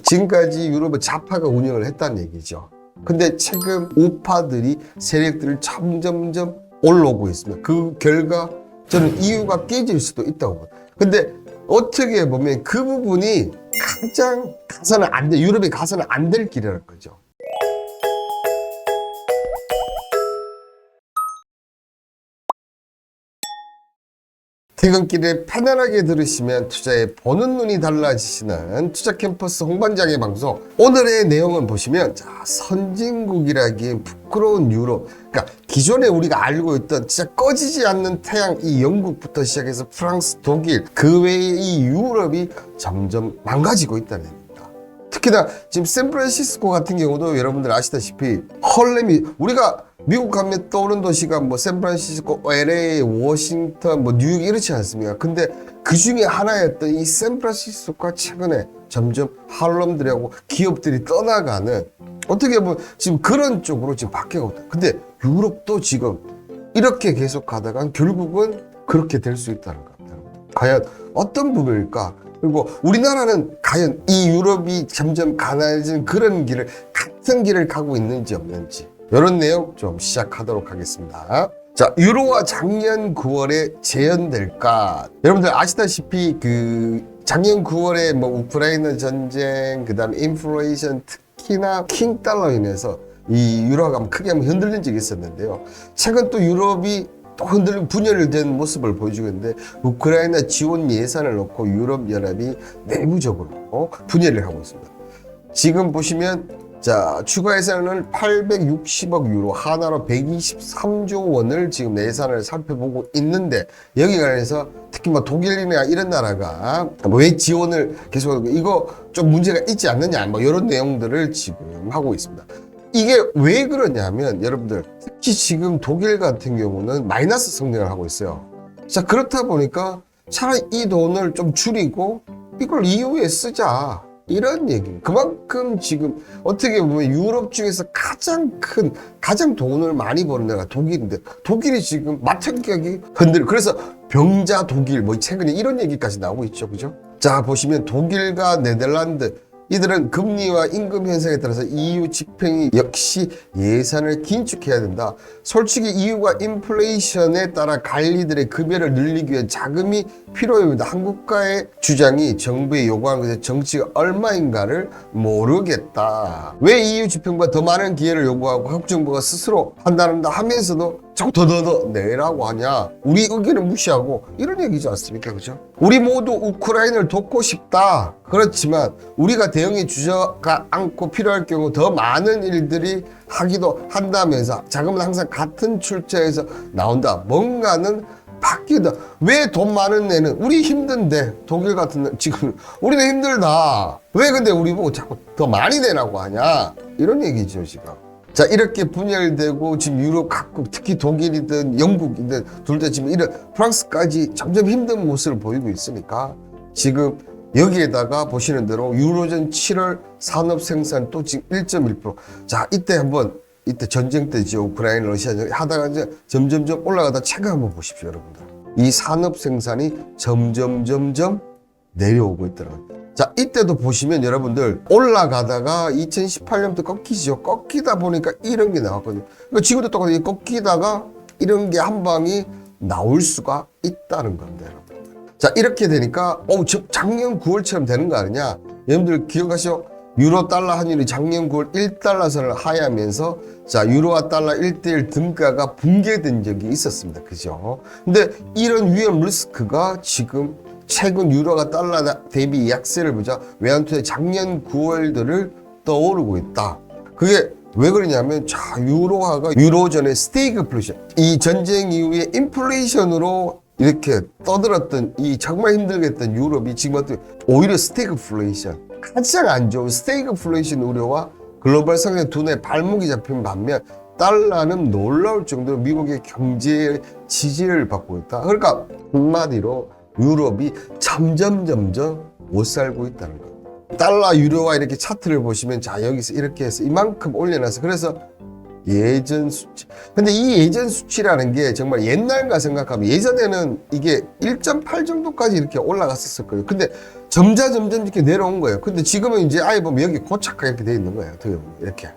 지금까지 유럽은 좌파가 운영을 했다는 얘기죠. 근데 최근 우파들이 세력들을 점점점 올라오고 있습니다. 그 결과 저는 EU가 깨질 수도 있다고 봐요. 근데 어떻게 보면 그 부분이 가장 가서는 안 돼, 유럽이 가서는 안 될 길이라는 거죠. 퇴근길에 편안하게 들으시면 투자에 보는 눈이 달라지시는 투자 캠퍼스 홍반장의 방송. 오늘의 내용을 보시면 자, 선진국이라기엔 부끄러운 유럽, 그러니까 기존에 우리가 알고 있던 진짜 꺼지지 않는 태양 이 영국부터 시작해서 프랑스, 독일 그 외에 이 유럽이 점점 망가지고 있다는 얘기입니다. 특히나 지금 샌프란시스코 같은 경우도 여러분들 아시다시피 헐렘이, 우리가 미국 가면 떠오르는 도시가 뭐 샌프란시스코, LA, 워싱턴, 뭐 뉴욕 이렇지 않습니까? 근데 그 중에 하나였던 이 샌프란시스코가 최근에 점점 할렘들하고 기업들이 떠나가는, 어떻게 보면 지금 그런 쪽으로 지금 바뀌고 있다. 근데 유럽도 지금 이렇게 계속 가다가 결국은 그렇게 될 수 있다는 것 같아요. 과연 어떤 부분일까? 그리고 우리나라는 과연 이 유럽이 점점 가난해지는 그런 길을, 같은 길을 가고 있는지 없는지, 이런 내용 좀 시작하도록 하겠습니다. 자, 유로가 작년 9월에 재현될까? 여러분들 아시다시피 그 작년 9월에 뭐 우크라이나 전쟁, 그 다음에 인플레이션, 특히나 킹 달러로 인해서 이 유로가 크게 한번 흔들린 적이 있었는데요. 최근 또 유럽이 또 흔들린 분열된 모습을 보여주고 있는데, 우크라이나 지원 예산을 놓고 유럽연합이 내부적으로 분열을 하고 있습니다. 지금 보시면 자, 추가 예산은 860억 유로, 하나로 123조 원을 지금 예산을 살펴보고 있는데, 여기 관해서 특히 뭐 독일이나 이런 나라가 왜 지원을 계속하고, 이거 좀 문제가 있지 않느냐, 뭐 이런 내용들을 지금 하고 있습니다. 이게 왜 그러냐면 여러분들, 특히 지금 독일 같은 경우는 마이너스 성장을 하고 있어요. 자, 그렇다 보니까 차라리 이 돈을 좀 줄이고 이걸 EU에 쓰자, 이런 얘기. 그만큼 지금 어떻게 보면 유럽 중에서 가장 돈을 많이 버는 나라가 독일인데, 독일이 지금 마천격이 그래서 병자 독일, 뭐 최근에 이런 얘기까지 나오고 있죠. 그죠? 자, 보시면 독일과 네덜란드, 이들은 금리와 임금 현상에 따라서 EU 집행이 역시 예산을 긴축해야 된다. 솔직히 EU가 인플레이션에 따라 관리들의 급여를 늘리기 위한 자금이 필요합니다. 한국가의 주장이 정부에 요구한 것의 정치가 얼마인가를 모르겠다. 왜 EU 집행보다 더 많은 기회를 요구하고 한국 정부가 스스로 판단한다 하면서도 자꾸 더 내라고 하냐. 우리 의견을 무시하고, 이런 얘기지 않습니까? 그죠? 우리 모두 우크라이나를 돕고 싶다. 그렇지만 우리가 대응해 주저가 않고 필요할 경우 더 많은 일들이 하기도 한다면서 자금은 항상 같은 출처에서 나온다. 뭔가는 바뀌다. 왜 돈 많은 애는 우리 힘든데, 독일 같은 지금 우리는 힘들다. 왜 근데 우리 보고 자꾸 더 많이 내라고 하냐. 이런 얘기죠, 지금. 자, 이렇게 분열되고 지금 유럽 각국, 특히 독일이든 영국이든 둘 다 지금 이런 프랑스까지 점점 힘든 모습을 보이고 있으니까, 지금 여기에다가 보시는 대로 유로존 7월 산업 생산 또 지금 1.1%. 자, 이때 전쟁 때죠. 우크라이나, 러시아 하다가 이제 점점점 올라가다 최근 한번 보십시오, 여러분들. 이 산업 생산이 점점 내려오고 있더라고요. 자, 이때도 보시면 여러분들 올라가다가 2018년부터 꺾이죠. 꺾이다 보니까 이런 게 나왔거든요. 그러니까 지금도 똑같이 꺾이다가 이런 게 한 방이 나올 수가 있다는 건데, 여러분들. 자, 이렇게 되니까 작년 9월처럼 되는 거 아니냐. 여러분들 기억하시죠? 유로 달러 환율이 작년 9월 1달러선을 하회하면서 자, 유로와 달러 1대1 등가가 붕괴된 적이 있었습니다. 그죠? 근데 이런 위험 리스크가 지금 최근 유로가 달러 대비 약세를 보자 외환투자 작년 9월들을 떠오르고 있다. 그게 왜 그러냐면, 자, 유로화가 유로존의 스태그플레이션, 이 전쟁 이후에 인플레이션으로 이렇게 떠들었던 이 정말 힘들게 했던 유럽이 지금 어떻게 오히려 스태그플레이션, 가장 안 좋은 스태그플레이션 우려와 글로벌 성장 두뇌 발목이 잡힌 반면 달러는 놀라울 정도로 미국의 경제 지지를 받고 있다. 그러니까 한마디로 유럽이 점점 못 살고 있다는 거예요. 달러 유로화 이렇게 차트를 보시면, 자, 여기서 이렇게 해서 이만큼 올려놔서, 그래서 예전 수치. 근데 이 예전 수치라는 게 정말 옛날과 생각하면 예전에는 이게 1.8 정도까지 이렇게 올라갔었을 거예요. 근데 점점 이렇게 내려온 거예요. 근데 지금은 이제 아예 보면 여기 고착하게 이렇게 돼 있는 거예요. 어떻게 보면 이렇게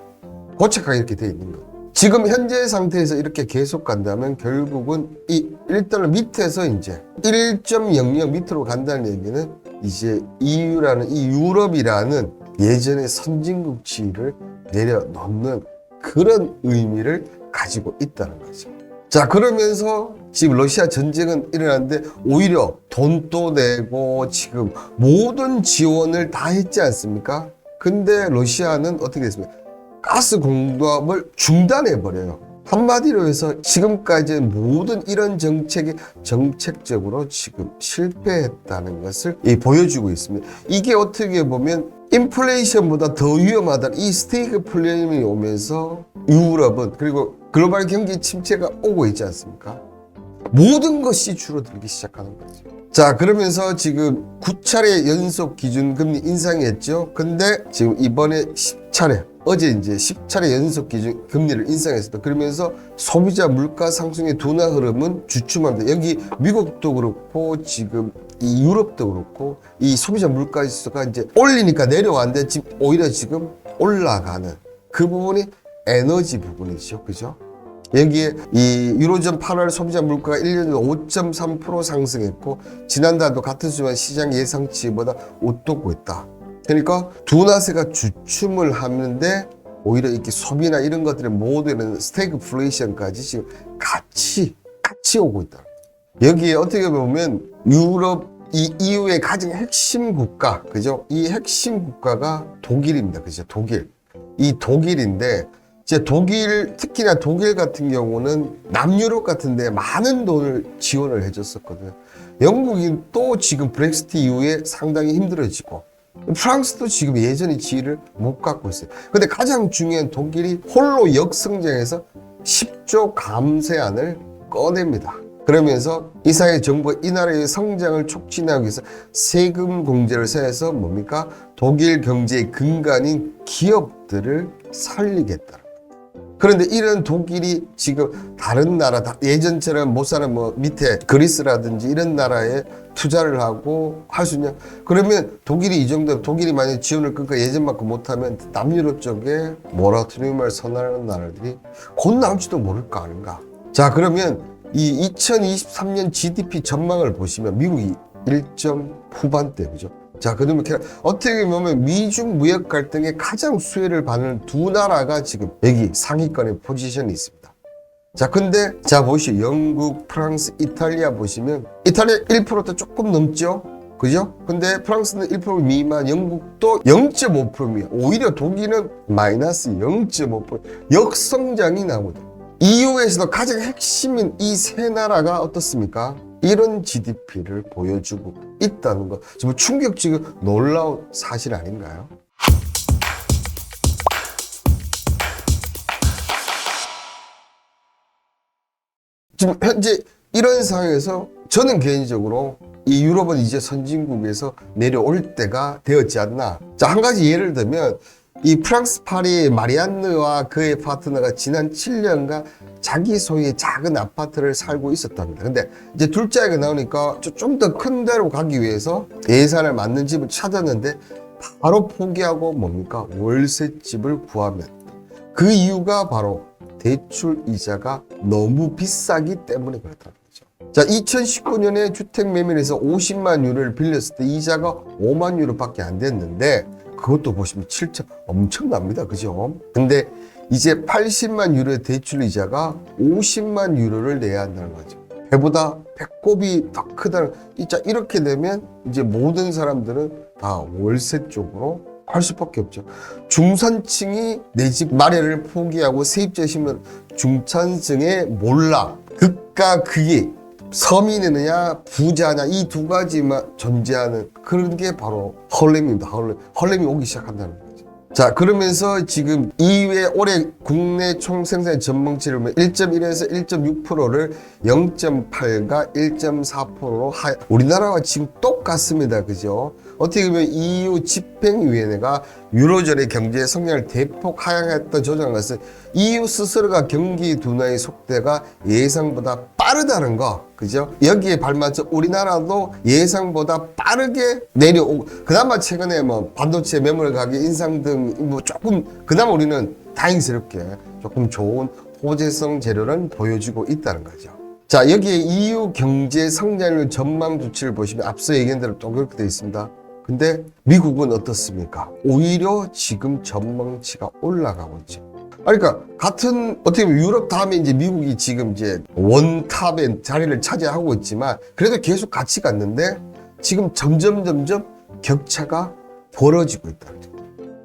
고착하게 이렇게 돼 있는 거예요. 지금 현재 상태에서 이렇게 계속 간다면 결국은 이 1달러 밑에서 이제 1.00 밑으로 간다는 얘기는 이제 EU라는 이 유럽이라는 예전의 선진국치를 내려놓는 그런 의미를 가지고 있다는 거죠. 자, 그러면서 지금 러시아 전쟁은 일어났는데 오히려 돈도 내고 지금 모든 지원을 다 했지 않습니까? 근데 러시아는 어떻게 됐습니까? 가스 공급을 중단해버려요. 한마디로 해서 지금까지 모든 이런 정책이 정책적으로 지금 실패했다는 것을 보여주고 있습니다. 이게 어떻게 보면 인플레이션보다 더 위험하다는 이 스태그플레이션이 오면서 유럽은 그리고 글로벌 경기 침체가 오고 있지 않습니까? 모든 것이 줄어들기 시작하는 거죠. 자, 그러면서 지금 9차례 연속 기준금리 인상했죠. 근데 지금 이번에 10차례, 어제 이제 10차례 연속 기준금리를 인상했습니다. 그러면서 소비자 물가 상승의 둔화 흐름은 주춤합니다. 여기 미국도 그렇고 지금 이 유럽도 그렇고 이 소비자 물가 지수가 이제 올리니까 내려왔는데 지금 오히려 지금 올라가는 그 부분이 에너지 부분이죠. 그죠? 여기에 이 유로존 8월 소비자 물가가 1년 전 5.3% 상승했고 지난달도 같은 수만 시장 예상치보다 웃도고 있다. 그러니까 둔화세가 주춤을 하는데 오히려 이렇게 소비나 이런 것들의 모두는 스태그플레이션까지 지금 같이 오고 있다. 여기에 어떻게 보면 유럽 이 EU의 가장 핵심 국가, 그죠? 이 핵심 국가가 독일입니다. 그죠? 독일. 이 독일인데 이제 독일, 특히나 독일 같은 경우는 남유럽 같은 데 많은 돈을 지원을 해줬었거든요. 영국이 또 지금 브렉시트 이후에 상당히 힘들어지고 프랑스도 지금 예전의 지위를 못 갖고 있어요. 근데 가장 중요한 독일이 홀로 역성장해서 10조 감세안을 꺼냅니다. 그러면서 이사회 정부가 이 나라의 성장을 촉진하기 위해서 세금 공제를 세워서 뭡니까? 독일 경제의 근간인 기업들을 살리겠다. 그런데 이런 독일이 지금 다른 나라, 예전처럼 못 사는 뭐 밑에 그리스라든지 이런 나라에 투자를 하고 할 수 있냐? 그러면 독일이 이 정도, 독일이 만약에 지원을 끊고 예전만큼 못하면 남유럽 쪽에 모라토리움을 선언하는 나라들이 곧 나올지도 모를 거 아닌가? 자, 그러면 이 2023년 GDP 전망을 보시면 미국이 1점 후반대, 그죠? 자, 그러면 어떻게 보면 미중 무역 갈등의 가장 수혜를 받는 두 나라가 지금 여기 상위권의 포지션이 있습니다. 자, 근데 자 보시죠. 영국, 프랑스, 이탈리아 보시면 이탈리아 1%도 조금 넘죠? 그죠? 근데 프랑스는 1% 미만, 영국도 0.5%입니다. 오히려 독일은 마이너스 0.5%. 역성장이 나오거든요. EU에서도 가장 핵심인 이 세 나라가 어떻습니까? 이런 GDP를 보여주고 있다는 것. 정말 충격적이고 놀라운 사실 아닌가요? 지금 현재 이런 상황에서 저는 개인적으로 이 유럽은 이제 선진국에서 내려올 때가 되었지 않나. 자, 한 가지 예를 들면 이 프랑스 파리 마리안느와 그의 파트너가 지난 7년간 자기 소유의 작은 아파트를 살고 있었답니다. 근데 이제 둘째 아이가 나오니까 좀 더 큰 데로 가기 위해서 예산을 맞는 집을 찾았는데 바로 포기하고 뭡니까? 월세집을 구하면 그 이유가 바로 대출 이자가 너무 비싸기 때문에 그렇다는 거죠. 자, 2019년에 주택 매매에서 50만 유로를 빌렸을 때 이자가 5만 유로밖에 안 됐는데 그것도 보시면 7천 엄청납니다. 그죠? 근데 이제 80만 유로의 대출 이자가 50만 유로를 내야 한다는 거죠. 배보다 배꼽이 더 크다는, 진짜 이렇게 되면 이제 모든 사람들은 다 월세 쪽으로 할 수밖에 없죠. 중산층이 내 집 마련을 포기하고 세입자 심은 중산층의 몰락, 극과 극이 서민이느냐 부자냐 이 두 가지만 존재하는 그런 게 바로 헐렘입니다. 헐렘이 오기 시작한다는 거죠. 자, 그러면서 지금 이후에 올해 국내 총생산 전망치를 보면 1.1에서 1.6%를 0.8과 1.4%로 우리나라와 지금 똑같습니다. 그죠? 어떻게 보면 EU 집행위원회가 유로존의 경제 성장을 대폭 하향했던 조정한 것은 EU 스스로가 경기 둔화의 속도가 예상보다 빠르다는 거, 그죠? 여기에 발맞춰 우리나라도 예상보다 빠르게 내려오고, 그나마 최근에 뭐 반도체 매물 가격 인상 등 뭐 조금 그나마 우리는 다행스럽게 조금 좋은 호재성 재료를 보여주고 있다는 거죠. 자, 여기에 EU 경제 성장률 전망 수치를 보시면 앞서 얘기한 대로 또 그렇게 되어 있습니다. 근데 미국은 어떻습니까? 오히려 지금 전망치가 올라가고 있죠. 그러니까 같은 어떻게 보면 유럽 다음에 이제 미국이 지금 이제 원탑의 자리를 차지하고 있지만 그래도 계속 같이 갔는데 지금 점점 격차가 벌어지고 있다.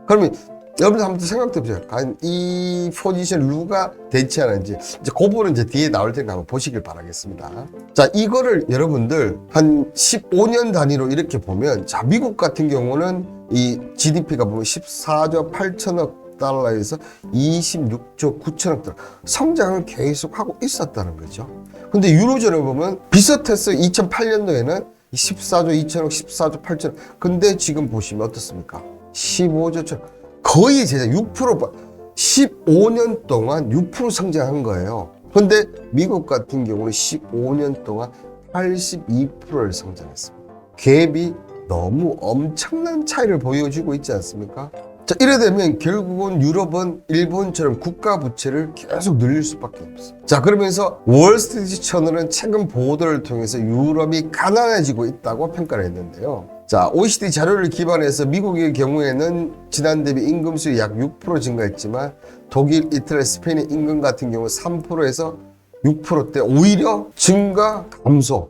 그러면 여러분들 한번 생각해 보세요. 과연 이 포지션 누가 대체하는지 이제 그 부분은 이제 뒤에 나올 테니까 한번 보시길 바라겠습니다. 자, 이거를 여러분들 한 15년 단위로 이렇게 보면, 자, 미국 같은 경우는 이 GDP가 보면 14조 8천억 달러에서 26조 9천억 달러 성장을 계속하고 있었다는 거죠. 근데 유로존을 보면 비슷했어요. 2008년도에는 14조 2천억, 14조 8천억. 근데 지금 보시면 어떻습니까? 15조 1천억. 거의 제작 6%, 15년 동안 6% 성장한 거예요. 근데 미국 같은 경우는 15년 동안 82%를 성장했습니다. 갭이 너무 엄청난 차이를 보여주고 있지 않습니까? 자, 이래 되면 결국은 유럽은 일본처럼 국가 부채를 계속 늘릴 수밖에 없어요. 자, 그러면서 월스트리트 저널은 최근 보도를 통해서 유럽이 가난해지고 있다고 평가를 했는데요. 자, OECD 자료를 기반해서 미국의 경우에는 지난 대비 임금 수익이 약 6% 증가했지만 독일, 이탈리아, 스페인의 임금 같은 경우 3%에서 6%대 오히려 증가, 감소.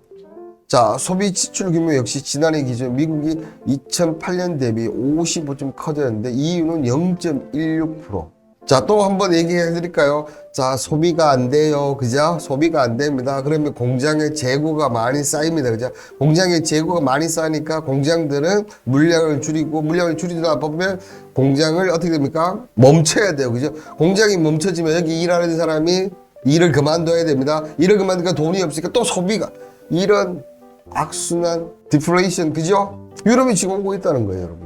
자, 소비 지출 규모 역시 지난해 기준 미국이 2008년 대비 55좀 커졌는데 EU는 0.16%. 자, 또 한번 얘기해 드릴까요? 자, 소비가 안 돼요. 그죠? 소비가 안 됩니다. 그러면 공장에 재고가 많이 쌓입니다. 그죠? 공장에 재고가 많이 쌓이니까 공장들은 물량을 줄이고, 물량을 줄이다 보면 공장을 어떻게 됩니까? 멈춰야 돼요. 그죠? 공장이 멈춰지면 여기 일하는 사람이 일을 그만둬야 됩니다. 일을 그만두니까 돈이 없으니까 또 소비가. 이런 악순환, 디플레이션, 그죠? 유럽이 지금 오고 있다는 거예요, 여러분들.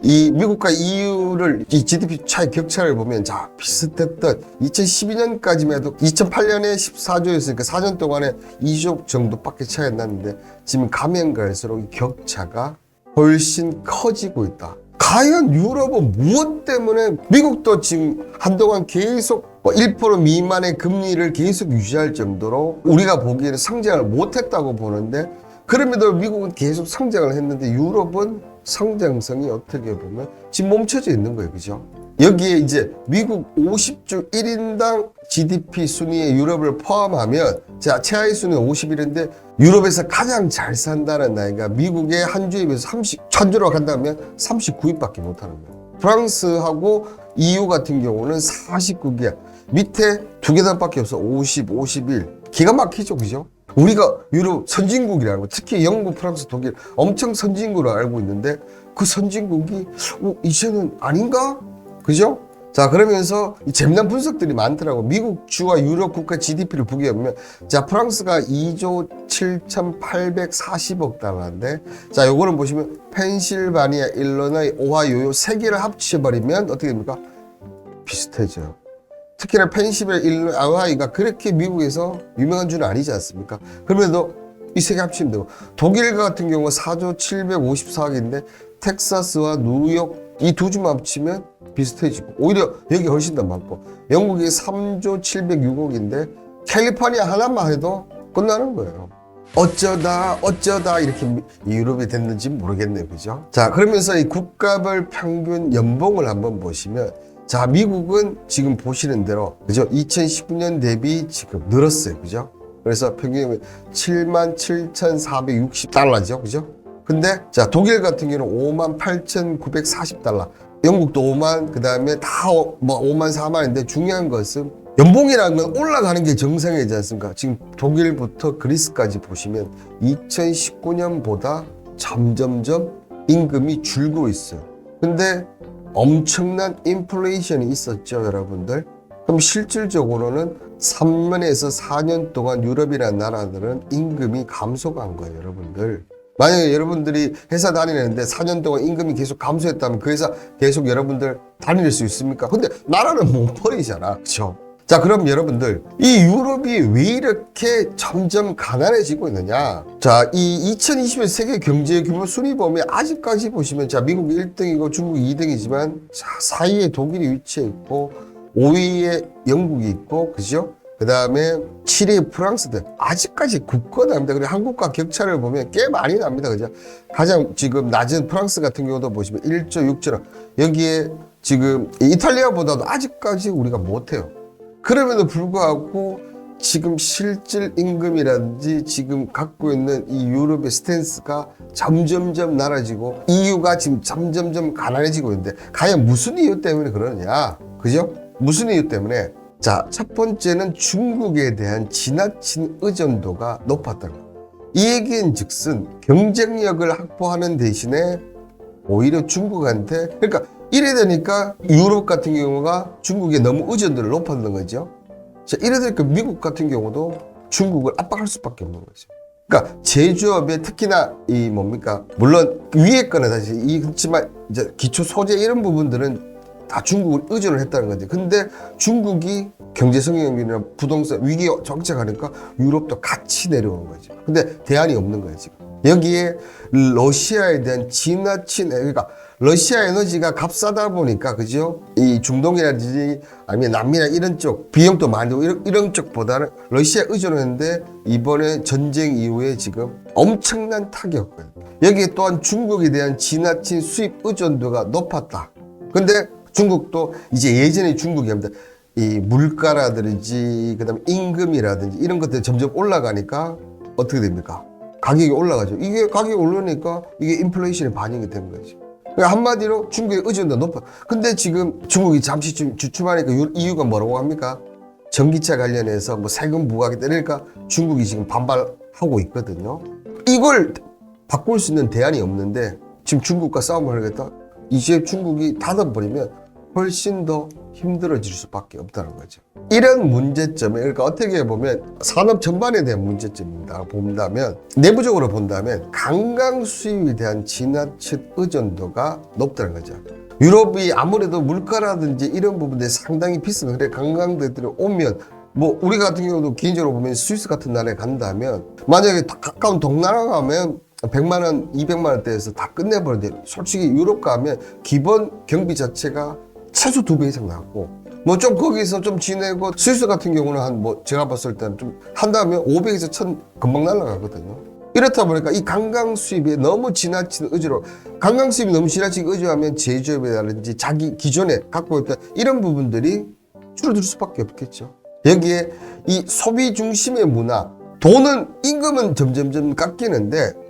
이 미국과 EU를 이 GDP 차이 격차를 보면, 자, 비슷했던 2012년까지만 해도 2008년에 14조였으니까 4년 동안에 2조 정도밖에 차이 안 났는데 지금 가면 갈수록 이 격차가 훨씬 커지고 있다. 과연 유럽은 무엇 때문에, 미국도 지금 한동안 계속 1% 미만의 금리를 계속 유지할 정도로 우리가 보기에는 성장을 못했다고 보는데, 그럼에도 미국은 계속 성장을 했는데 유럽은 성장성이 어떻게 보면 지금 멈춰져 있는 거예요. 그죠? 여기에 이제 미국 50주 1인당 GDP 순위에 유럽을 포함하면, 자, 최하위 순위는 51인데 유럽에서 가장 잘 산다는 나이가 미국의 한 주에 비해서 1000주로 간다면 39위밖에 못하는 거예요. 프랑스하고 EU 같은 경우는 49개야. 밑에 두 계단밖에 없어. 50, 51. 기가 막히죠. 그죠? 우리가 유럽 선진국이라는 거, 특히 영국, 프랑스, 독일 엄청 선진국으로 알고 있는데 그 선진국이 이제는 아닌가? 그죠? 자, 그러면서 이 재미난 분석들이 많더라고. 미국 주와 유럽 국가 GDP를 보게 보면, 자, 프랑스가 2조 7,840억 달러인데, 자, 요거는 보시면 펜실바니아, 일리노이, 오하이오 요 세 개를 합쳐버리면 어떻게 됩니까? 비슷해져요. 특히나 펜실바니아, 일리노이, 오하이오가 그렇게 미국에서 유명한 주는 아니지 않습니까? 그럼에도 이 세 개 합치면 되고, 독일 같은 경우가 4조 754억인데 텍사스와 뉴욕 이 두 주만 합치면 비슷해지고, 오히려 여기 훨씬 더 많고, 영국이 3조 706억인데 캘리포니아 하나만 해도 끝나는 거예요. 어쩌다 이렇게 유럽이 됐는지 모르겠네요. 그죠? 자, 그러면서 이 국가별 평균 연봉을 한번 보시면, 자, 미국은 지금 보시는 대로, 그죠? 2019년 대비 지금 늘었어요. 그죠? 그래서 평균이 77,460달러죠. 그죠? 근데, 자, 독일 같은 경우는 58,940달러. 영국도 5만, 그 다음에 다 5만, 4만인데 중요한 것은 연봉이라는 건 올라가는 게 정상이지 않습니까? 지금 독일부터 그리스까지 보시면 2019년보다 점점점 임금이 줄고 있어요. 근데 엄청난 인플레이션이 있었죠, 여러분들. 그럼 실질적으로는 3년에서 4년 동안 유럽이라는 나라들은 임금이 감소가 한 거예요, 여러분들. 만약에 여러분들이 회사 다니는데 4년 동안 임금이 계속 감소했다면 그 회사 계속 여러분들 다닐 수 있습니까? 근데 나라는 못 버리잖아. 그렇죠? 자, 그럼 여러분들 이 유럽이 왜 이렇게 점점 가난해지고 있느냐? 자, 이 2020년 세계 경제 규모 순위 보면 아직까지 보시면 자, 미국이 1등이고 중국이 2등이지만 자, 4위에 독일이 위치해 있고 5위에 영국이 있고 그죠? 그 다음에 7위 프랑스들 아직까지 굳건합니다. 그리고 한국과 격차를 보면 꽤 많이 납니다. 그죠? 가장 지금 낮은 프랑스 같은 경우도 보시면 1조 6천억. 여기에 지금 이탈리아보다도 아직까지 우리가 못해요. 그럼에도 불구하고 지금 실질 임금이라든지 지금 갖고 있는 이 유럽의 스탠스가 점점점 낮아지고 EU가 지금 점점점 가난해지고 있는데 과연 무슨 이유 때문에 그러느냐? 그죠? 무슨 이유 때문에? 자, 첫 번째는 중국에 대한 지나친 의존도가 높았다는 거. 이 얘기인 즉슨 경쟁력을 확보하는 대신에 오히려 중국한테, 그러니까 이래 되니까 유럽 같은 경우가 중국에 너무 의존도를 높았는 거죠. 자, 이래 되니까 미국 같은 경우도 중국을 압박할 수밖에 없는 거죠. 그러니까 제조업에 특히나 이 뭡니까? 물론 위에 거는 사실 그렇지만 이제 기초 소재 이런 부분들은 다 중국을 의존을 했다는 거지. 근데 중국이 경제 성장이나 부동산 위기 정책하니까 유럽도 같이 내려오는 거지. 근데 대안이 없는 거예요, 지금. 여기에 러시아에 대한 지나친, 그러니까 러시아 에너지가 값싸다 보니까, 그죠? 이 중동이라든지 아니면 남미나 이런 쪽, 비용도 많이 들고 이런 쪽보다는 러시아 의존을 했는데 이번에 전쟁 이후에 지금 엄청난 타격. 여기에 또한 중국에 대한 지나친 수입 의존도가 높았다. 근데 중국도 이제 예전에 중국이 합니다. 이 물가라든지 그다음에 임금이라든지 이런 것들이 점점 올라가니까 어떻게 됩니까? 가격이 올라가죠. 이게 가격이 오르니까 이게 인플레이션에 반영이 된 거지. 그러니까 한마디로 중국의 의존도가 높아. 근데 지금 중국이 잠시 주춤하니까 EU가 뭐라고 합니까? 전기차 관련해서 뭐 세금 부과하겠다 이러니까 중국이 지금 반발하고 있거든요. 이걸 바꿀 수 있는 대안이 없는데 지금 중국과 싸움을 하겠다? 이제 중국이 닫아버리면 훨씬 더 힘들어질 수밖에 없다는 거죠. 이런 문제점에, 그러니까 어떻게 보면 산업 전반에 대한 문제점입니다. 본다면, 내부적으로 본다면 관광 수입에 대한 지나친 의존도가 높다는 거죠. 유럽이 아무래도 물가라든지 이런 부분들이 상당히 비싸면, 그래 관광객들이 오면 뭐 우리 같은 경우도 개인적으로 보면 스위스 같은 나라에 간다면 만약에 가까운 동남아 가면 100만 원, 200만 원대에서 다 끝내버리는데 솔직히 유럽 가면 기본 경비 자체가 최소 2배 이상 나왔고 뭐 좀 거기서 좀 지내고 스위스 같은 경우는 한 뭐 제가 봤을 때는 좀 한다면 500에서 1000 금방 날아가거든요. 이렇다 보니까 이 관광 수입에 너무 지나친 의지로 관광 수입이 너무 지나치게 의존하면 제조업이라든지 자기 기존에 갖고 있던 이런 부분들이 줄어들 수밖에 없겠죠. 여기에 이 소비 중심의 문화, 돈은 임금은 점점점 깎이는데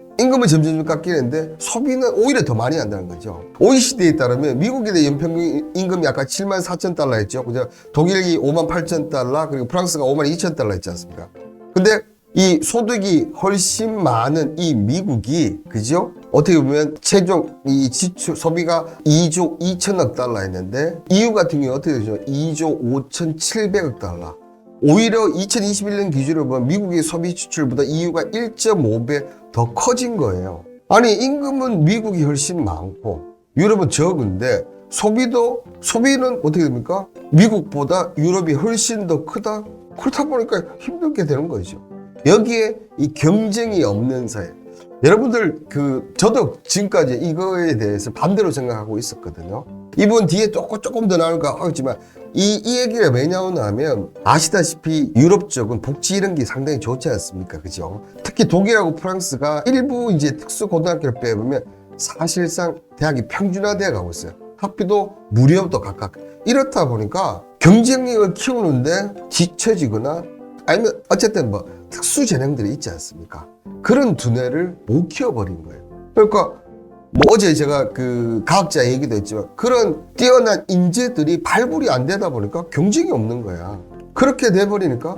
소비는 오히려 더 많이 한다는 거죠. OECD에 따르면 미국에 대한 연평균 임금이 아까 74,000달러 했죠. 그죠? 독일이 58,000달러, 그리고 프랑스가 52,000달러 했지 않습니까? 근데 이 소득이 훨씬 많은 이 미국이, 그죠? 어떻게 보면 최종 이 지출 소비가 2조 2천억 달러 했는데 EU 같은 경우 어떻게 되죠? 2조 5,700억 달러. 오히려 2021년 기준으로 보면 미국의 소비 지출보다 EU가 1.5배 더 커진 거예요. 아니 임금은 미국이 훨씬 많고 유럽은 적은데 소비는 어떻게 됩니까? 미국보다 유럽이 훨씬 더 크다? 그렇다 보니까 힘들게 되는 거죠. 여기에 이 경쟁이 없는 사회. 여러분들 저도 지금까지 이거에 대해서 반대로 생각하고 있었거든요. 이번 뒤에 조금 더 나올까 하지만 이 얘기가 왜 나오냐면 아시다시피 유럽 쪽은 복지 이런 게 상당히 좋지 않습니까? 그죠? 특히 독일하고 프랑스가 일부 이제 특수 고등학교를 빼보면 사실상 대학이 평준화되어 가고 있어요. 학비도 무료도 각각. 이렇다 보니까 경쟁력을 키우는데 뒤처지거나 아니면 어쨌든 뭐 특수 재능들이 있지 않습니까? 그런 두뇌를 못 키워버린 거예요. 그러니까 뭐 어제 제가 과학자 얘기도 했지만 그런 뛰어난 인재들이 발굴이 안 되다 보니까 경쟁이 없는 거야. 그렇게 돼버리니까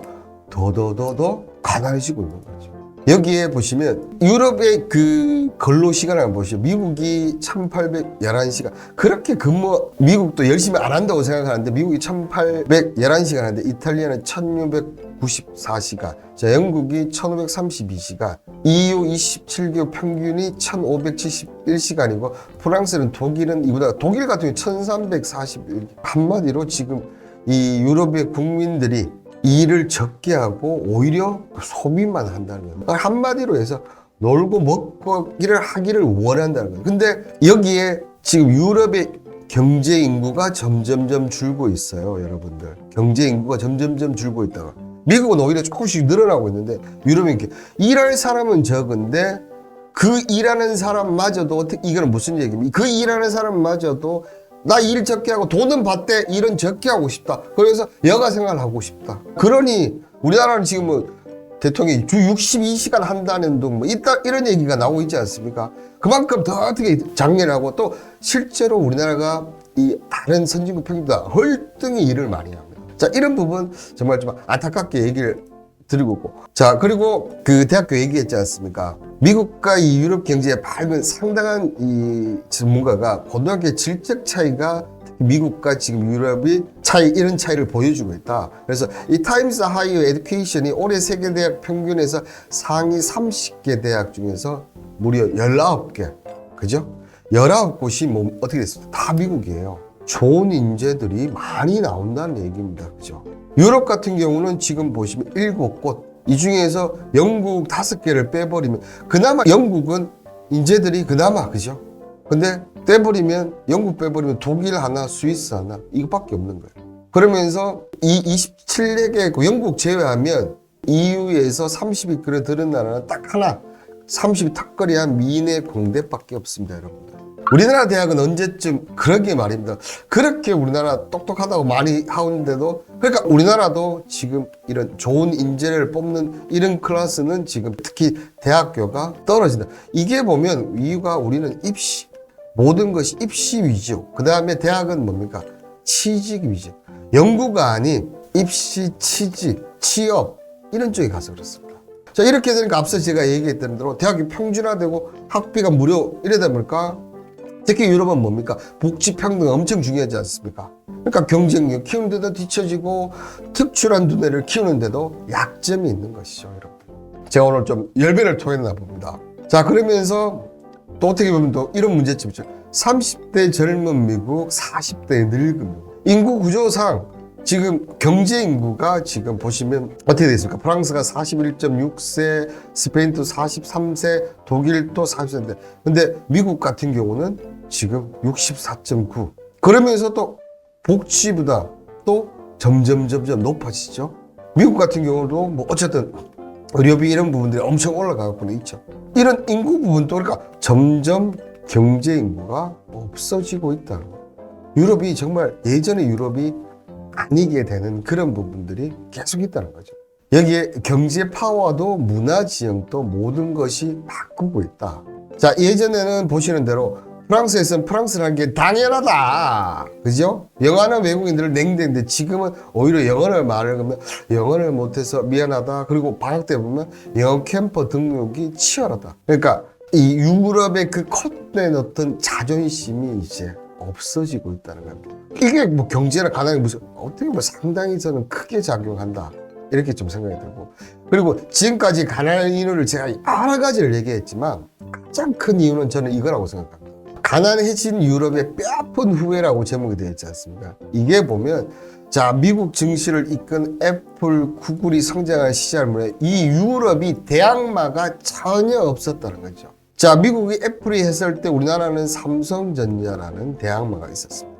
더 가난해지고 있는 거죠. 여기에 보시면 유럽의 그 근로 시간을 한번 보시죠. 미국이 1811시간. 그렇게 미국도 열심히 안 한다고 생각하는데 미국이 1811시간 하는데 이탈리아는 1694시간. 자, 영국이 1532시간. EU 27개국 평균이 1571시간이고 프랑스는 독일은 이보다 독일 같은 경우 1341. 한마디로 지금 이 유럽의 국민들이 일을 적게 하고 오히려 소비만 한다는 거예요. 한마디로 해서 놀고 먹고 일을 하기를 원한다는 거예요. 근데 여기에 지금 유럽의 경제 인구가 점점점 줄고 있어요, 여러분들. 경제 인구가 점점점 줄고 있다가 미국은 오히려 조금씩 늘어나고 있는데 유럽은 이렇게 일할 사람은 적은데 그 일하는 사람마저도 이거는 무슨 얘기입니까? 그 일하는 사람마저도 나 일 적게 하고 돈은 받되 일은 적게 하고 싶다. 그래서 여가 생활 하고 싶다. 그러니 우리나라는 지금 뭐 대통령이 주 62시간 한다는 둥 이런 얘기가 나오고 있지 않습니까? 그만큼 더 어떻게 장려를 하고 또 실제로 우리나라가 이 다른 선진국 평균보다 월등히 일을 많이 합니다. 자, 이런 부분 정말 좀 안타깝게 얘기를 드리고 있고. 자, 그리고 그 대학교 얘기했지 않습니까? 미국과 이 유럽 경제에 밝은 상당한 이 전문가가 고등학교 질적 차이가 미국과 지금 유럽이 이런 차이를 보여주고 있다. 그래서 이 타임스 하이어 에듀케이션이 올해 세계 대학 평균에서 상위 30개 대학 중에서 무려 19개. 그죠? 19곳이 어떻게 됐습니까? 다 미국이에요. 좋은 인재들이 많이 나온다는 얘기입니다. 그죠? 유럽 같은 경우는 지금 보시면 7곳, 이 중에서 영국 5개를 빼버리면 그나마 영국은 인재들이 그나마, 그죠? 근데 빼버리면 영국 빼버리면 독일 하나, 스위스 하나 이것밖에 없는 거예요. 그러면서 이 27개 영국 제외하면 EU에서 30위 그래 들은 나라는 딱 하나, 30위 턱걸이한 미네 공대밖에 없습니다, 여러분들. 우리나라 대학은 언제쯤 그러게 말입니다. 그렇게 우리나라 똑똑하다고 많이 하는데도 그러니까 우리나라도 지금 이런 좋은 인재를 뽑는 이런 클래스는 지금 특히 대학교가 떨어진다. 이게 보면 이유가 우리는 입시 모든 것이 입시 위주. 그 다음에 대학은 뭡니까? 취직 위주. 연구가 아닌 입시, 취직, 취업 이런 쪽에 가서 그렇습니다. 자, 이렇게 되니까 앞서 제가 얘기했던 대로 대학이 평준화되고 학비가 무료 이러다 보니까 특히 유럽은 뭡니까? 복지 평등 엄청 중요하지 않습니까? 그러니까 경쟁력 키우는데도 뒤처지고 특출한 두뇌를 키우는데도 약점이 있는 것이죠, 여러분. 제가 오늘 좀 열변을 토했나 봅니다. 자, 그러면서 또 어떻게 보면 또 이런 문제점이 있죠. 30대 젊은 미국, 40대 늙은 미국. 인구 구조상 지금 경제 인구가 지금 보시면 어떻게 되어 있습니까? 프랑스가 41.6세, 스페인도 43세, 독일도 40세인데 근데 미국 같은 경우는 지금 64.9. 그러면서 또 복지보다 또 점점 높아지죠. 미국 같은 경우도 뭐 어쨌든 의료비 이런 부분들이 엄청 올라가고 있죠. 이런 인구 부분도 그러니까 점점 경제 인구가 없어지고 있다는 거예요. 유럽이 정말 예전의 유럽이 아니게 되는 그런 부분들이 계속 있다는 거죠. 여기에 경제 파워도 문화 지형도 모든 것이 바꾸고 있다. 자, 예전에는 보시는 대로 프랑스에서는 프랑스라는 게 당연하다. 그죠? 영어하는 외국인들을 냉대인데 지금은 오히려 영어를 말하면 영어를 못해서 미안하다. 그리고 방학 때 보면 영어 캠퍼 등록이 치열하다. 그러니까 이 유럽의 그 콧내 넣던 자존심이 이제 없어지고 있다는 겁니다. 이게 뭐 경제나 가난이 무슨 어떻게 보면 상당히 저는 크게 작용한다. 이렇게 좀 생각이 들고 그리고 지금까지 가난한 이유를 제가 여러 가지를 얘기했지만 가장 큰 이유는 저는 이거라고 생각합니다. 가난해진 유럽의 뼈아픈 후회라고 제목이 되어 있지 않습니까? 이게 보면 자, 미국 증시를 이끈 애플, 구글이 성장한 시절에 이 유럽이 대항마가 전혀 없었다는 거죠. 자, 미국이 애플이 했을 때 우리나라는 삼성전자라는 대항마가 있었습니다.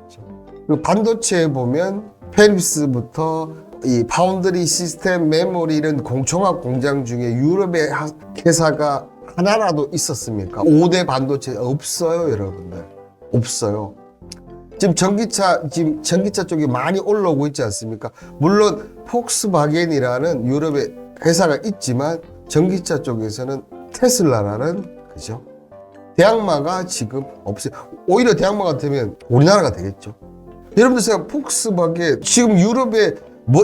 그리고 반도체에 보면 펠립스부터 이 파운드리 시스템, 메모리 이런 종합 공장 중에 유럽의 회사가 하나라도 있었습니까? 5대 반도체 없어요, 여러분들. 없어요. 지금 전기차 쪽이 많이 올라오고 있지 않습니까? 물론 폭스바겐이라는 유럽의 회사가 있지만 전기차 쪽에서는 테슬라라는 그죠? 대항마가 지금 없어요. 오히려 대항마 같으면 우리나라가 되겠죠. 여러분들 생각 폭스바겐 지금 유럽의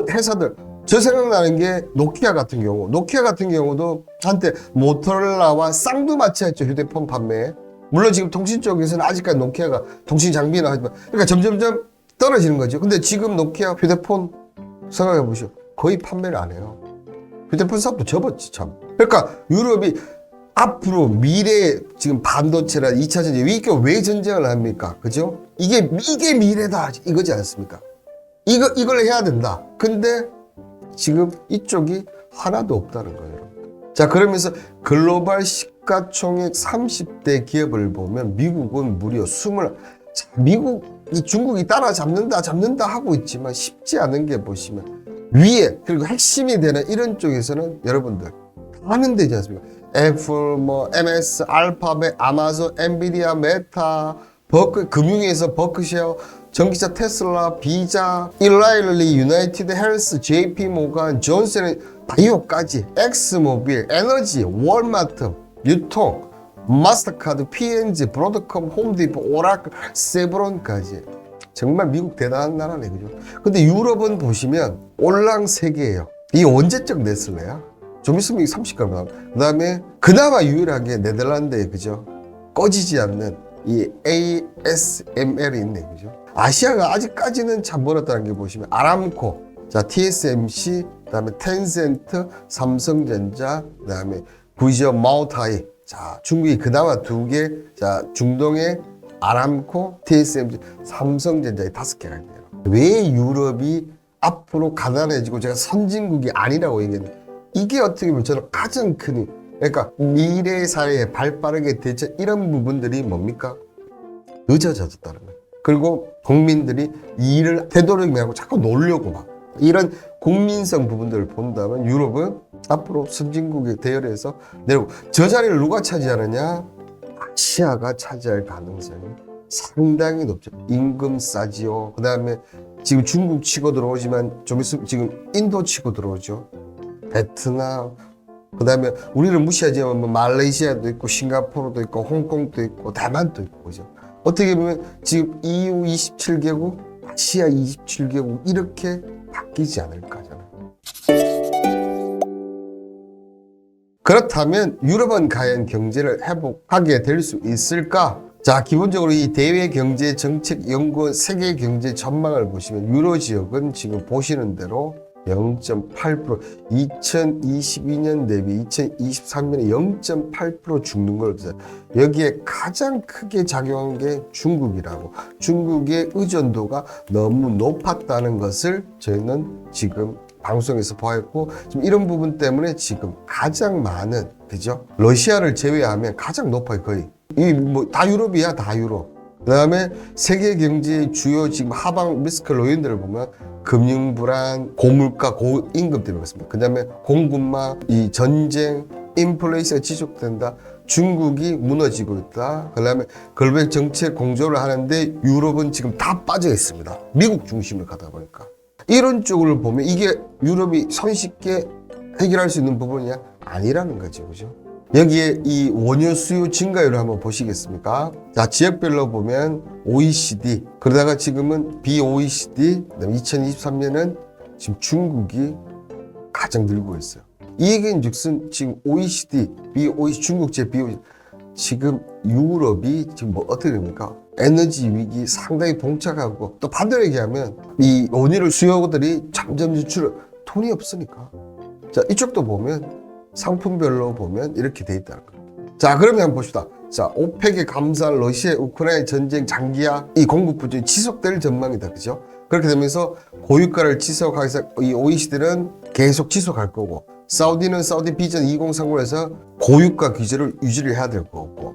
회사들 저 생각나는 게 노키아 같은 경우. 노키아 같은 경우도 한때 모토로라와 쌍두마치했죠. 휴대폰 판매에. 물론 지금 통신 쪽에서는 아직까지 노키아가 통신 장비나 하지만 그러니까 점점점 떨어지는 거죠. 근데 지금 노키아 휴대폰 생각해 보시오. 거의 판매를 안 해요. 휴대폰 사업도 접었지 참. 그러니까 유럽이 앞으로 미래 지금 반도체라 2차 전쟁 이게 왜 전쟁을 합니까? 그죠? 이게 미래다 이거지 않습니까? 이걸 해야 된다. 근데 지금 이쪽이 하나도 없다는 거예요. 자, 그러면서 글로벌 시가총액 30대 기업을 보면 미국은 무려 미국이 중국이 따라잡는다 하고 있지만 쉽지 않은 게 보시면 위에 그리고 핵심이 되는 이런 쪽에서는 여러분들 하는 데지 않습니까? 애플, MS, 알파벳, 아마존, 엔비디아, 메타, 금융에서 버크셔, 전기차 테슬라, 비자, 일라일리, 유나이티드 헬스, JP 모간, 존슨, 바이오까지, 엑스모빌, 에너지, 월마트, 유통, 마스터카드, P&G, 브로드컴, 홈디포, 오라클, 세브론까지. 정말 미국 대단한 나라네, 그죠? 근데 유럽은 보시면 올랑 3개예요. 이 언제적 냈을래야? 좀 있으면 30가면 나옵니다. 그 다음에 그나마 유일하게 네덜란드에, 그죠? 꺼지지 않는 이 ASML이 있네, 그죠? 아시아가 아직까지는 참 멀었다는 게 보시면 아람코, 자, TSMC, 그 다음에 텐센트, 삼성전자, 그 다음에 구이저 마오타이. 자, 중국이 그나마 2개, 자, 중동의 아람코, TSMC, 삼성전자의 5개가 있네요. 왜 유럽이 앞으로 가난해지고 제가 선진국이 아니라고 얘기했는데 이게 어떻게 보면 저는 가장 큰, 그러니까 미래 사회에 발빠르게 대처 이런 부분들이 뭡니까? 늦어졌다는 거예요. 그리고 국민들이 일을 되도록이면 하고 자꾸 놀려고 막 이런 국민성 부분들을 본다면 유럽은 앞으로 선진국의 대열에서 내려오고 저 자리를 누가 차지하느냐? 아시아가 차지할 가능성이 상당히 높죠. 임금 싸지요. 그 다음에 지금 중국 치고 들어오지만 좀 있으면 지금 인도 치고 들어오죠. 베트남. 그 다음에 우리를 무시하지만 뭐 말레이시아도 있고 싱가포르도 있고 홍콩도 있고 대만도 있고 그죠. 어떻게 보면 지금 EU 27개국, 아시아 27개국 이렇게 바뀌지 않을까잖아요. 그렇다면 유럽은 과연 경제를 회복하게 될 수 있을까? 자, 기본적으로 이 대외경제정책연구원 세계 경제 전망을 보시면 유로 지역은 지금 보시는 대로 0.8% 2022년 대비 2023년에 0.8% 죽는 걸 보세요. 여기에 가장 크게 작용한 게 중국이라고. 중국의 의존도가 너무 높았다는 것을 저희는 지금 방송에서 보았고 지금 이런 부분 때문에 지금 가장 많은 그죠? 러시아를 제외하면 가장 높아요. 거의 이 뭐 다 유럽이야. 다 유럽. 그다음에 세계 경제의 주요 지금 하방 리스크 요인들을 보면 금융 불안, 고물가, 고임금 때문에 그렇습니다. 그다음에 공급망, 이 전쟁, 인플레이션이 지속된다. 중국이 무너지고 있다. 그다음에 글로벌 정책 공조를 하는데 유럽은 지금 다 빠져 있습니다. 미국 중심으로 가다 보니까. 이런 쪽을 보면 이게 유럽이 손쉽게 해결할 수 있는 부분이냐? 아니라는 거죠. 그죠? 여기에 이 원유 수요 증가율을 한번 보시겠습니까? 자, 지역별로 보면 OECD, 그러다가 지금은 BOECD, 그다음에 2023년은 지금 중국이 가장 늘고 있어요. 이 얘기는 즉슨 지금 OECD, BOECD, 중국제 BOECD, 지금 유럽이 지금 뭐 어떻게 됩니까? 에너지 위기 상당히 봉착하고 또 반대로 얘기하면 이 원유를 수요들이 점점 유출을 돈이 없으니까. 자, 이쪽도 보면 상품별로 보면 이렇게 돼 있다는 거예요. 자, 그러면 한번 봅시다. 자, 오펙에 감사한 러시아 우크라이나 전쟁 장기화 이 공급 부족이 지속될 전망이다. 그죠? 그렇게 되면서 고유가를 지속하기 위해서 이 OECD는 계속 지속할 거고 사우디는 사우디 비전 2030에서 고유가 규제를 유지를 해야 될 거고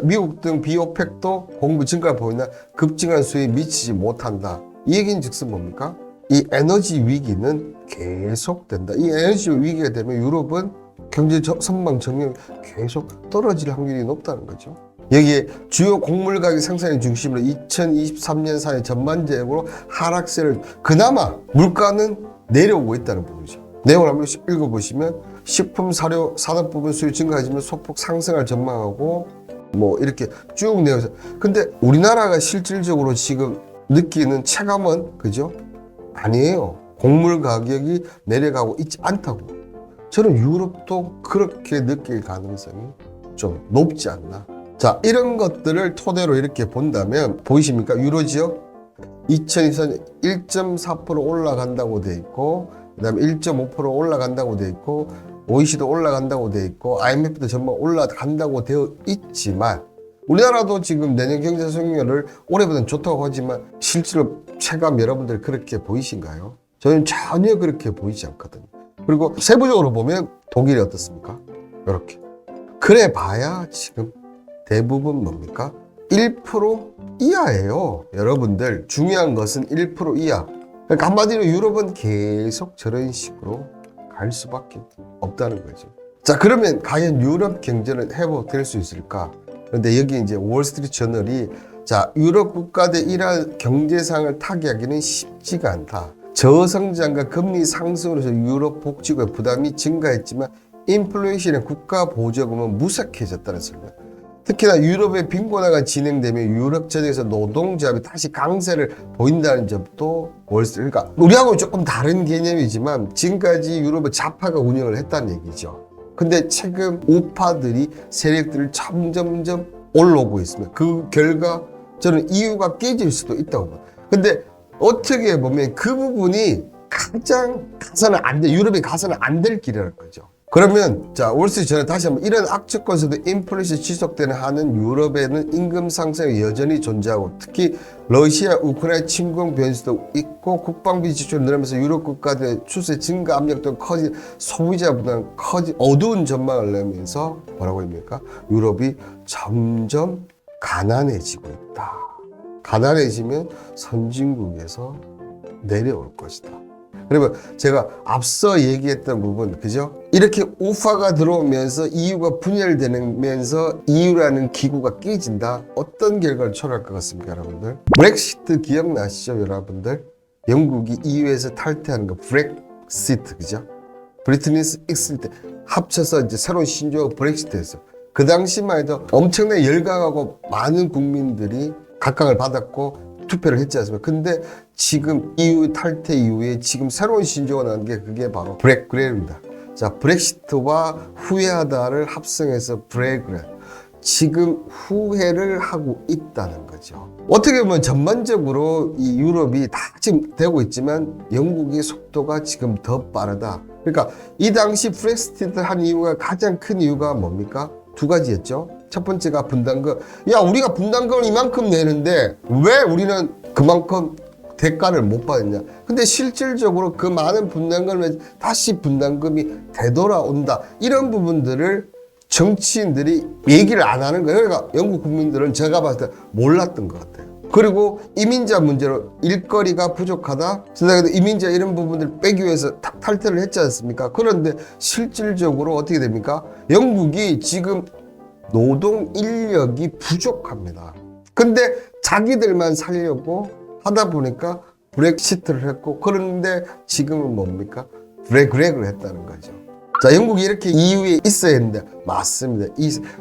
미국 등 비오펙도 공급 증가를 보이나 급증한 수에 미치지 못한다. 이 얘기는 즉슨 뭡니까? 이 에너지 위기는 계속된다. 이 에너지 위기가 되면 유럽은 경제 선망 정력이 계속 떨어질 확률이 높다는 거죠. 여기에 주요 곡물 가격 상승의 중심으로 2023년 사이 전반적으로 하락세를 그나마 물가는 내려오고 있다는 부분이죠. 내용을 한번 읽어보시면 식품, 사료, 산업부분 수요 증가하지만 소폭 상승할 전망하고 뭐 이렇게 쭉 내어서 근데 우리나라가 실질적으로 지금 느끼는 체감은 그죠? 아니에요. 곡물 가격이 내려가고 있지 않다고. 저는 유럽도 그렇게 느낄 가능성이 좀 높지 않나. 자, 이런 것들을 토대로 이렇게 본다면 보이십니까? 유로 지역 2024년 1.4% 올라간다고 돼 있고, 그 다음에 1.5% 올라간다고 돼 있고, OEC도 올라간다고 돼 있고, IMF도 전반 올라간다고 되어 있지만, 우리나라도 지금 내년 경제 성장률을 올해보다는 좋다고 하지만 실제로 체감 여러분들 그렇게 보이신가요? 저는 전혀 그렇게 보이지 않거든요. 그리고 세부적으로 보면 독일이 어떻습니까? 이렇게. 그래 봐야 지금 대부분 뭡니까? 1% 이하예요. 여러분들 중요한 것은 1% 이하. 그러니까 한마디로 유럽은 계속 저런 식으로 갈 수밖에 없다는 거죠. 자, 그러면 과연 유럽 경제는 회복될 수 있을까? 그런데 여기 이제 월스트리트 저널이 자, 유럽 국가들 이러한 경제상을 타개하기는 쉽지가 않다. 저성장과 금리 상승으로서 유럽 복지국의 부담이 증가했지만 인플레이션의 국가 보조금은 무색해졌다는 설명. 특히나 유럽의 빈곤화가 진행되면 유럽 전역에서 노동조합이 다시 강세를 보인다는 점도 그러니까 우리하고는 조금 다른 개념이지만 지금까지 유럽의 좌파가 운영을 했다는 얘기죠. 근데 최근 우파들이 세력들을 점점점 올라오고 있습니다. 그 결과 저는 EU가 깨질 수도 있다고 봐요. 근데 어떻게 보면 그 부분이 가장 가서는 안 돼, 유럽이 가서는 안 될 길이라는 거죠. 그러면 자, 월스트리트 저널 다시 한번 이런 악조건에서도 인플레이션 지속되는 한은 유럽에는 임금 상승이 여전히 존재하고 특히 러시아, 우크라이나 침공 변수도 있고 국방비 지출이 늘어나면서 유럽 국가들의 추세 증가 압력도 커지 소비자 부담 커지 어두운 전망을 내면서 뭐라고 합니까? 유럽이 점점 가난해지고 있다. 가난해지면 선진국에서 내려올 것이다. 그러면 제가 앞서 얘기했던 부분, 그죠? 이렇게 우파가 들어오면서 EU가 분열되면서 EU라는 기구가 깨진다. 어떤 결과를 초래할 것 같습니까, 여러분들? 브렉시트 기억나시죠, 여러분들? 영국이 EU에서 탈퇴하는 거, 브렉시트, 그죠? 브리트니스 익슬 때 합쳐서 이제 새로운 신조어가 브렉시트였어. 그 당시만 해도 엄청나게 열광하고 많은 국민들이 각광을 받았고 투표를 했지 않습니까? 근데 지금 EU 탈퇴 이후에 지금 새로운 신조어가 나온 게 그게 바로 브렉그레입니다. 자, 브렉시트와 후회하다를 합성해서 브렉그레. 지금 후회를 하고 있다는 거죠. 어떻게 보면 전반적으로 이 유럽이 다 지금 되고 있지만 영국의 속도가 지금 더 빠르다. 그러니까 이 당시 브렉시트를 한 이유가 가장 큰 이유가 뭡니까? 두 가지였죠. 첫 번째가 분담금. 야, 우리가 분담금을 이만큼 내는데 왜 우리는 그만큼 대가를 못 받았냐. 근데 실질적으로 그 많은 분담금을 다시 분담금이 되돌아온다. 이런 부분들을 정치인들이 얘기를 안 하는 거예요. 그러니까 영국 국민들은 제가 봤을 때 몰랐던 것 같아요. 그리고 이민자 문제로 일거리가 부족하다. 이민자 이런 부분들 빼기 위해서 탈퇴를 했지 않습니까? 그런데 실질적으로 어떻게 됩니까? 영국이 지금 노동 인력이 부족합니다. 근데 자기들만 살려고 하다 보니까 브렉시트를 했고, 그런데 지금은 뭡니까? 브렉을 했다는 거죠. 자, 영국이 이렇게 EU에 있어야 했는데 맞습니다.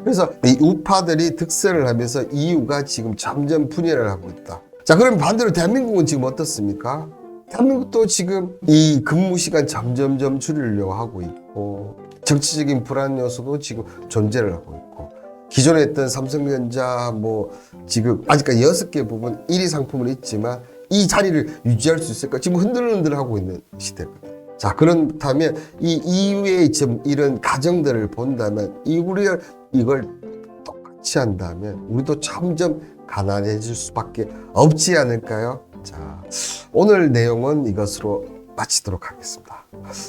그래서 이 우파들이 득세를 하면서 EU가 지금 점점 분열을 하고 있다. 자, 그럼 반대로 대한민국은 지금 어떻습니까? 대한민국도 지금 이 근무 시간 점점점 줄이려고 하고 있고, 정치적인 불안 요소도 지금 존재를 하고 있고, 기존에 했던 삼성전자 지금 아직까지 6개 부분 1위 상품은 있지만 이 자리를 유지할 수 있을까? 지금 흔들흔들하고 있는 시대거든요. 자, 그렇다면 이 EU의 지금 이런 가정들을 본다면 우리가 이걸 똑같이 한다면 우리도 점점 가난해질 수밖에 없지 않을까요? 자, 오늘 내용은 이것으로 마치도록 하겠습니다.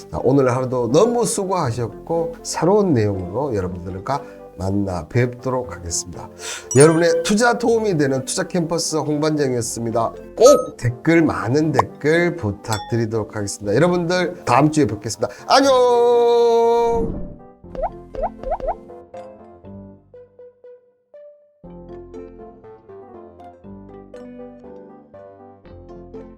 자, 오늘 하루도 너무 수고하셨고 새로운 내용으로 여러분들과 만나 뵙도록 하겠습니다. 여러분의 투자 도움이 되는 투자 캠퍼스 홍반장이었습니다. 꼭 많은 댓글 부탁드리도록 하겠습니다. 여러분들 다음 주에 뵙겠습니다. 안녕.